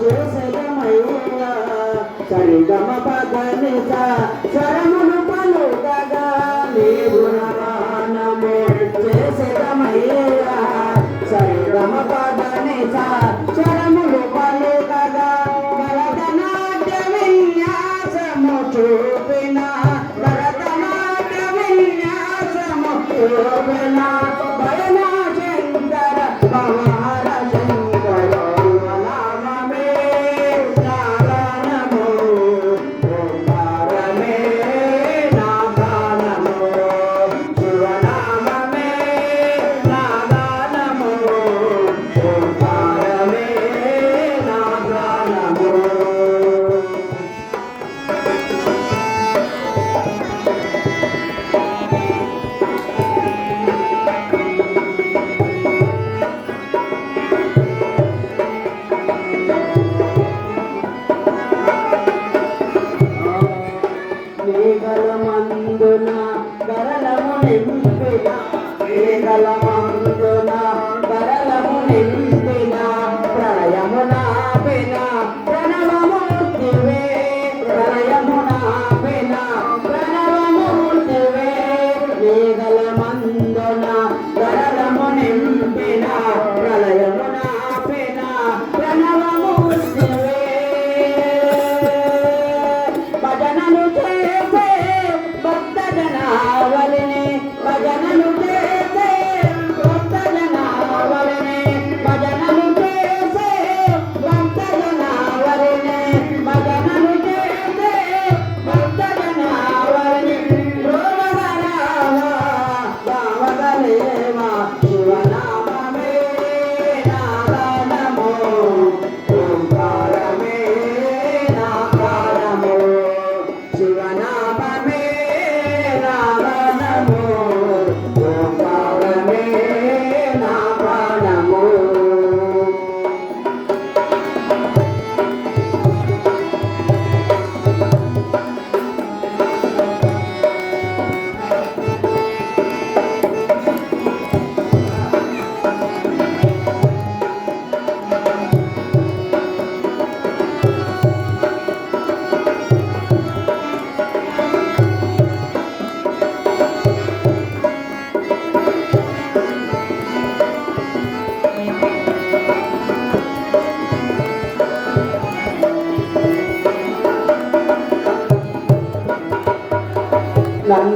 చేసెదమయ్యా సరిగమ పదనిస స్వరములు పలుకగా నీ గుణగానము చేసెదమయ్యా సరిగమ పదనిస స్వరములు పలుకగా భరతనాట్య విన్యాసము చూపిన భరతనాట్య విన్యాసము చూపిన భయనా శంకర భవార శంకర నామమే నారాయణము ఓంకారమే నా ప్రాణము శివనామమే నా గానము ఓంకారమే నా ప్రాణము మేఘలమందున గరళము నింపిన మేఘలమందున గరళము నింపిన ప్రళయము నాపిన ప్రణవమూర్తివే ప్రళయము నాపిన ప్రణవమూర్తివే మేఘలమందున గరళము నింపిన ప్రళయము నాపిన ప్రణవమూర్తివే భజనలు చేసే భక్త జనావళిని భజనలు చేసే భక్త జనావళిని భజనలు చేసే భక్త జనావళిని భజనలు చేసే భక్త జనావళిని రోమగరావా రామగలేవా శివనామమే నారాయణము ఓంకారమే నా ప్రాణము శివనామమే నారాయణము ఓంకారమే నా ప్రాణము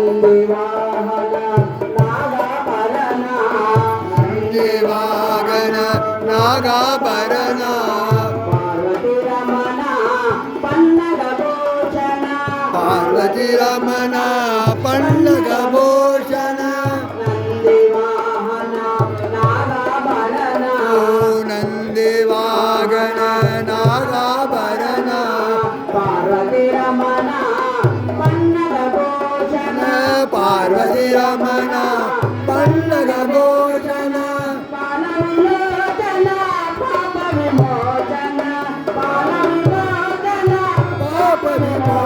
నందివాహన నాగభరణ నందివాహన నాగాభరణ పార్వతి రమణ పన్నగ భూషణ పార్వతి రమణ పండగ భూషణ నందివాహన నాగభరణ నందివాహన నాగాభరణ పార్వతి రమణ పన్నగ భూషణ పార్వతి రమణ పండగ భూషణ పాల విమోచన పాప విమోచన పాల విమోచన పాప విమోచన